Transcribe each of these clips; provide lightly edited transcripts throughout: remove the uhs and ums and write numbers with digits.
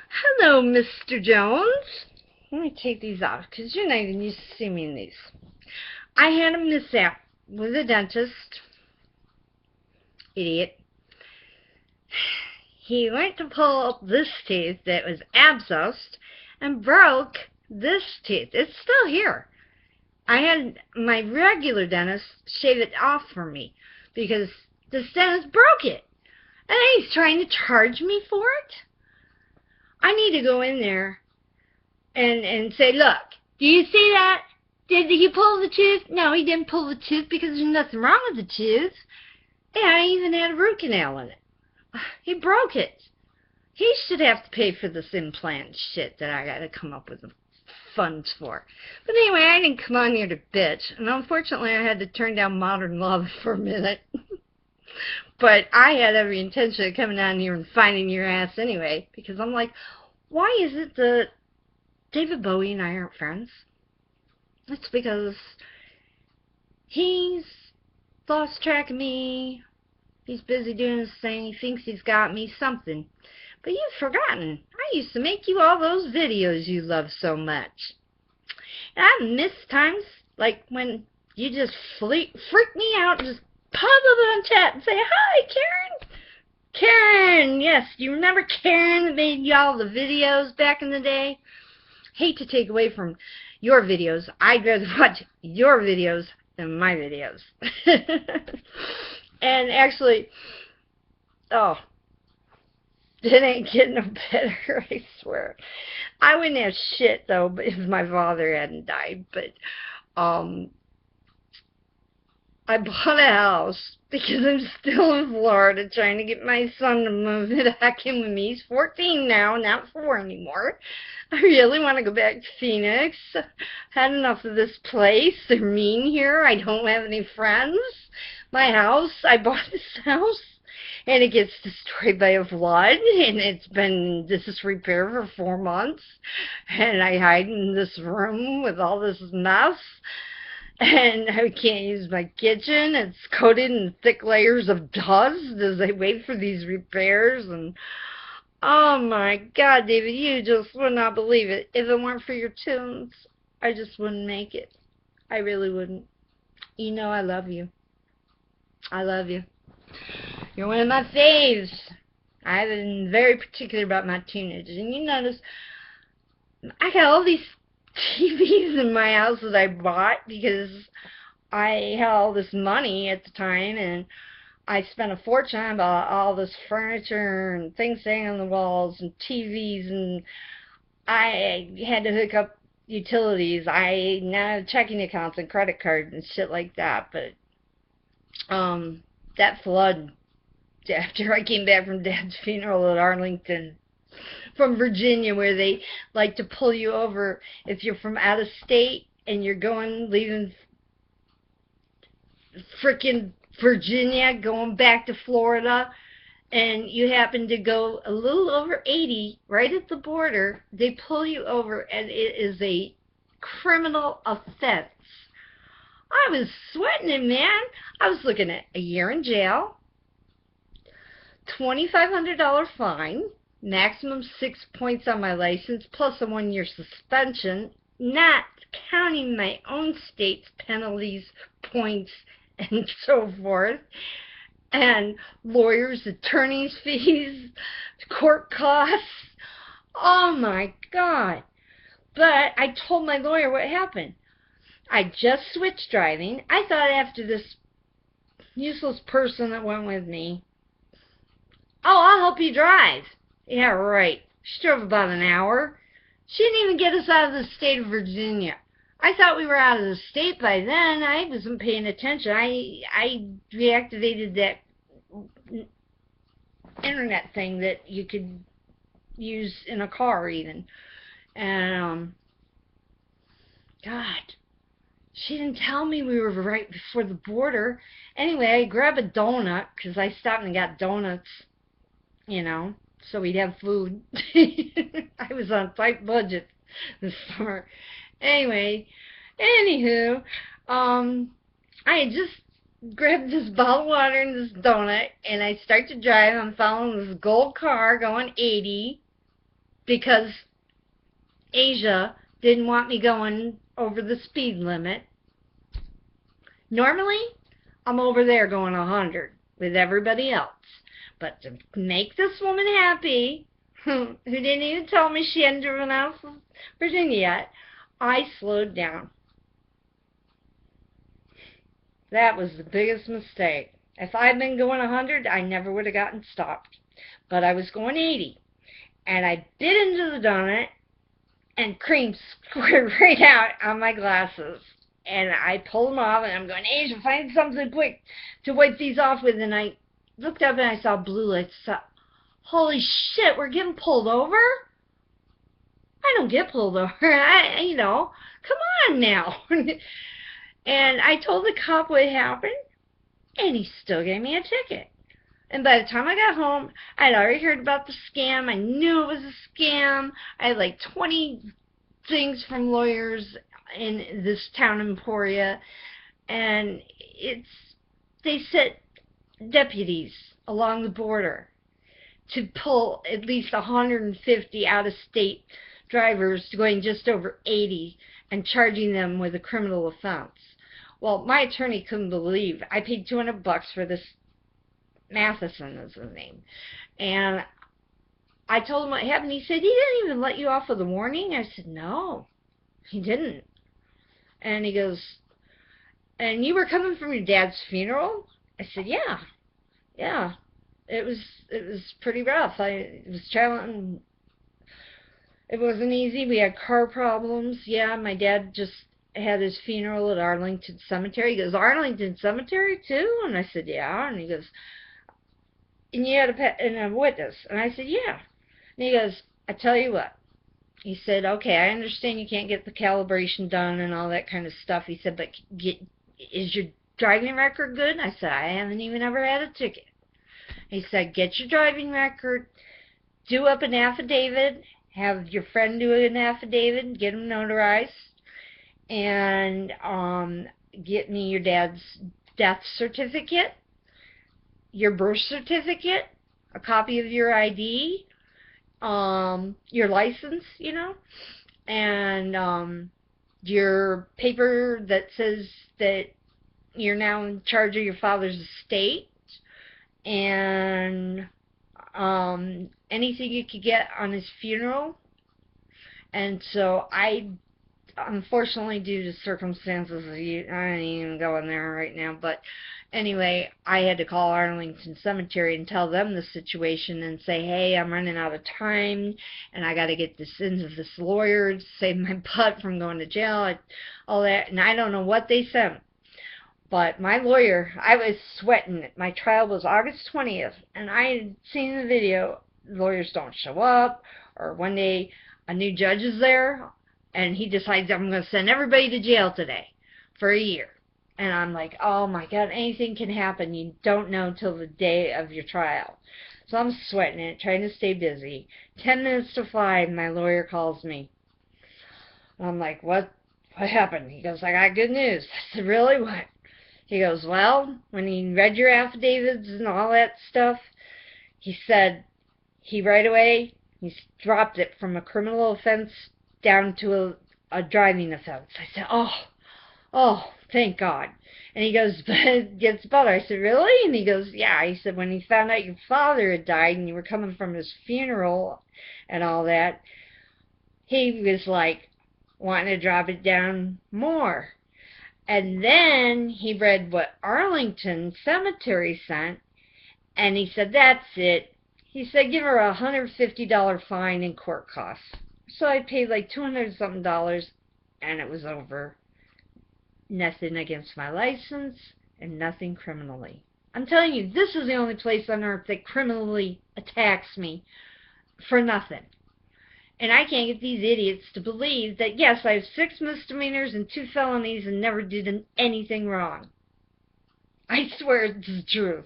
Hello, Mr. Jones. Let me take these off because you're not even used to seeing me in these. I had a mishap with a dentist. Idiot. He went to pull up this tooth that was abscessed and broke this tooth. It's still here. I had my regular dentist shave it off for me because this dentist broke it. And then he's trying to charge me for it? I need to go in there and say, look, do you see that? Did he pull the tooth? No, he didn't pull the tooth because there's nothing wrong with the tooth. And I even had a root canal in it. He broke it. He should have to pay for this implant shit that I got to come up with the funds for. But anyway, I didn't come on here to bitch. And unfortunately, I had to turn down Modern Love for a minute. But I had every intention of coming down here and finding your ass anyway. Because I'm like, why is it that David Bowie and I aren't friends? It's because he's lost track of me. He's busy doing his thing. He thinks he's got me something. But you've forgotten. I used to make you all those videos you love so much. And I've missed times like when you just freak me out and just pop up on chat and say, hi, Karen. Karen, yes, do you remember Karen that made y'all the videos back in the day? Hate to take away from your videos. I'd rather watch your videos than my videos. And actually, oh, it ain't getting no better, I swear. I wouldn't have shit, though, if my father hadn't died. But, I bought a house because I'm still in Florida trying to get my son to move back in with me. He's 14 now, not 4 anymore. I really want to go back to Phoenix. Had enough of this place. They're mean here. I don't have any friends. My house, I bought this house, and it gets destroyed by a flood, and it's been in disrepair for 4 months, and I hide in this room with all this mess, and I can't use my kitchen. It's coated in thick layers of dust as I wait for these repairs, and oh my God, David, you just would not believe it. If it weren't for your tunes, I just wouldn't make it. I really wouldn't. You know I love you. I love you. You're one of my faves. I've been very particular about my tunage. And you notice, I got all these TVs in my house that I bought because I had all this money at the time, and I spent a fortune on all this furniture and things hanging on the walls and TVs, and I had to hook up utilities. I now have checking accounts and credit cards and shit like that, but that flood after I came back from Dad's funeral at Arlington from Virginia, where they like to pull you over if you're from out of state and you're leaving frickin' Virginia, going back to Florida, and you happen to go a little over 80 right at the border, they pull you over, and it is a criminal offense. I was sweating it, man. I was looking at a year in jail, $2,500 fine, maximum 6 points on my license, plus a 1-year suspension, not counting my own state's penalties, points, and so forth, and lawyers, attorneys' fees, court costs. Oh my God. But I told my lawyer what happened. I just switched driving. I thought after this useless person that went with me, oh, I'll help you drive. Yeah, right. She drove about an hour. She didn't even get us out of the state of Virginia. I thought we were out of the state by then. I wasn't paying attention. I reactivated that internet thing that you could use in a car even. And, God, she didn't tell me we were right before the border. Anyway, I grabbed a donut because I stopped and got donuts, you know, so we'd have food. I was on tight budget this summer. Anyway, anywho, I had just grabbed this bottle of water and this donut, and I start to drive. I'm following this gold car going 80. because Asia didn't want me going over the speed limit. Normally, I'm over there going 100 with everybody else. But to make this woman happy, who didn't even tell me she hadn't driven out of Virginia yet, I slowed down. That was the biggest mistake. If I'd been going 100, I never would have gotten stopped. But I was going 80. And I bit into the donut, and cream squirted right out on my glasses. And I pulled them off, and I'm going, Asia, find something quick to wipe these off with. And I looked up, and I saw blue lights. I thought, holy shit, we're getting pulled over? I don't get pulled over. Come on now. And I told the cop what happened, and he still gave me a ticket. And by the time I got home, I'd already heard about the scam. I knew it was a scam. I had like 20 things from lawyers in this town, Emporia. And they sent deputies along the border to pull at least 150 out-of-state drivers going just over 80 and charging them with a criminal offense. Well, my attorney couldn't believe. I paid $200 for this. Matheson is his name. And I told him what happened. He said, he didn't even let you off with a warning? I said, no, he didn't. And he goes, and you were coming from your dad's funeral? I said, yeah. It was pretty rough. I was traveling. It wasn't easy. We had car problems. Yeah, my dad just had his funeral at Arlington Cemetery. He goes, Arlington Cemetery too? And I said, yeah. And he goes, and you had a witness? And I said, yeah. And he goes, I tell you what. He said, okay, I understand you can't get the calibration done and all that kind of stuff. He said, but is your driving record good? And I said, I haven't even ever had a ticket. He said, get your driving record, do up an affidavit, have your friend do an affidavit, get them notarized, and get me your dad's death certificate, your birth certificate, a copy of your ID, your license, and your paper that says that you're now in charge of your father's estate, and anything you could get on his funeral. And so I, unfortunately, due to circumstances, I ain't even going there right now, but anyway, I had to call Arlington Cemetery and tell them the situation and say, hey, I'm running out of time, and I got to get this into this lawyer to save my butt from going to jail, all that. And I don't know what they sent. But my lawyer, I was sweating. My trial was August 20th, and I had seen the video. Lawyers don't show up, or one day a new judge is there, and he decides I'm going to send everybody to jail today for a year. And I'm like, oh my God, anything can happen. You don't know till the day of your trial. So I'm sweating it, trying to stay busy. 10 minutes to 5, my lawyer calls me. I'm like, what happened? He goes, I got good news. I said, really? What? He goes, well, when he read your affidavits and all that stuff, he said he right away, he's dropped it from a criminal offense down to a driving offense. I said, oh, thank God. And he goes, but it gets better. I said, really? And he goes, yeah. He said, when he found out your father had died and you were coming from his funeral and all that, he was like wanting to drop it down more. And then he read what Arlington Cemetery sent, and he said, that's it. He said, give her a $150 fine and court costs. So I paid like $200-something, and it was over. Nothing against my license, and nothing criminally. I'm telling you, this is the only place on earth that criminally attacks me for nothing. And I can't get these idiots to believe that, yes, I have 6 misdemeanors and 2 felonies and never did anything wrong. I swear it's the truth.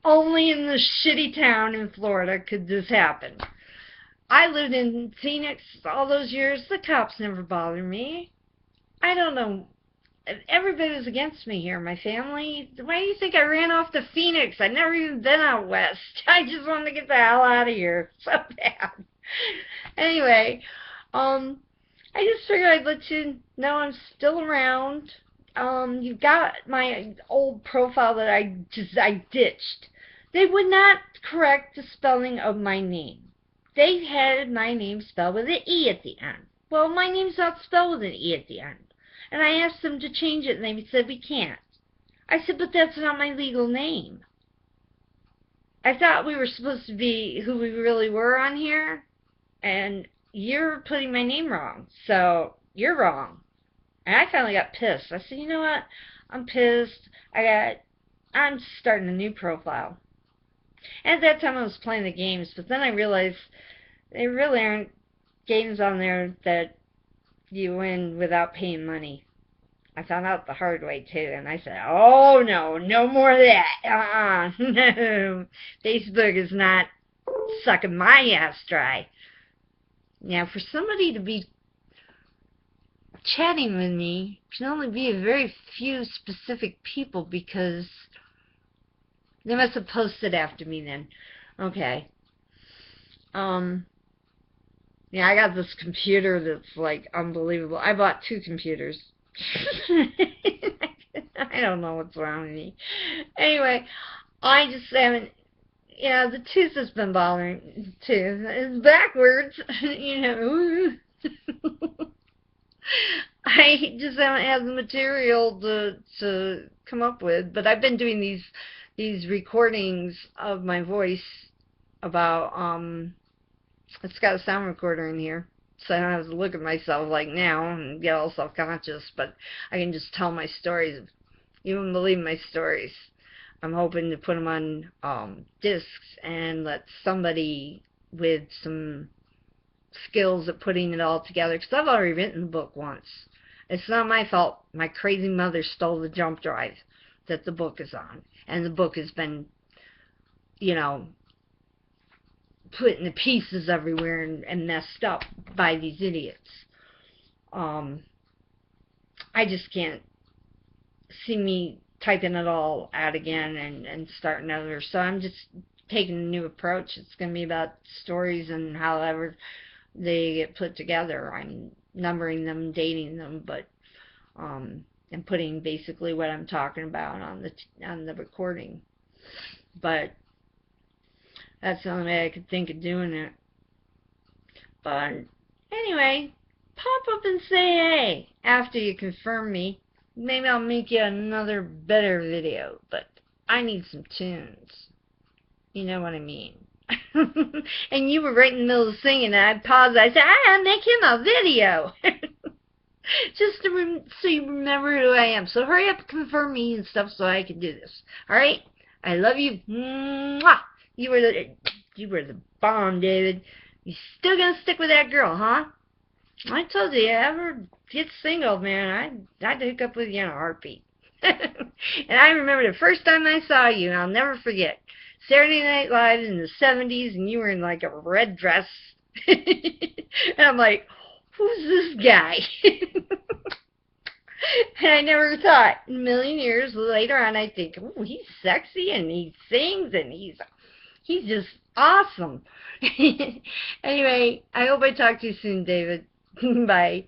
Only in this shitty town in Florida could this happen. I lived in Phoenix all those years. The cops never bothered me. I don't know. Everybody was against me here. My family. Why do you think I ran off to Phoenix? I'd never even been out west. I just wanted to get the hell out of here so bad. Anyway, I just figured I'd let you know I'm still around. You got my old profile that I ditched. They would not correct the spelling of my name. They had my name spelled with an E at the end. Well, my name's not spelled with an E at the end. And I asked them to change it, and they said, we can't. I said, but that's not my legal name. I thought we were supposed to be who we really were on here, and you're putting my name wrong, so you're wrong. And I finally got pissed. I said, you know what? I'm pissed. I'm starting a new profile. And at that time I was playing the games, but then I realized there really aren't games on there that you win without paying money. I found out the hard way too, and I said, oh no, no more of that. No. Facebook is not sucking my ass dry. Now, for somebody to be chatting with me, it can only be a very few specific people, because they must have posted after me then. Okay. Yeah, I got this computer that's like unbelievable. I bought 2 computers. I don't know what's wrong with me. Anyway, I just haven't, the tooth has been bothering too. It's backwards, I just haven't had the material to come up with, but I've been doing these recordings of my voice about, it's got a sound recorder in here. So I don't have to look at myself like now and get all self-conscious, but I can just tell my stories. You wouldn't believe my stories. I'm hoping to put them on discs and let somebody with some skills at putting it all together, because I've already written the book once. It's not my fault. My crazy mother stole the jump drive that the book is on, and the book has been, put into pieces everywhere and messed up by these idiots. I just can't see me typing it all out again and starting over. So I'm just taking a new approach. It's going to be about stories and however they get put together. I'm numbering them, dating them, but and putting basically what I'm talking about on the recording. But that's the only way I could think of doing it. But anyway, pop up and say hey after you confirm me. Maybe I'll make you another better video, but I need some tunes. You know what I mean. And you were right in the middle of singing, and I paused. I said, make him a video. Just so you remember who I am. So hurry up and confirm me and stuff so I can do this. Alright? I love you. Mwah! You were the bomb, David. You still gonna stick with that girl, huh? I told you, ever get single, man, I'd hook up with you in a heartbeat. And I remember the first time I saw you, and I'll never forget. Saturday Night Live in the 70s, and you were in like a red dress. And I'm like, who's this guy? And I never thought, a million years later on, I think, oh, he's sexy, and he sings, and he's just awesome. Anyway, I hope I talk to you soon, David. Bye.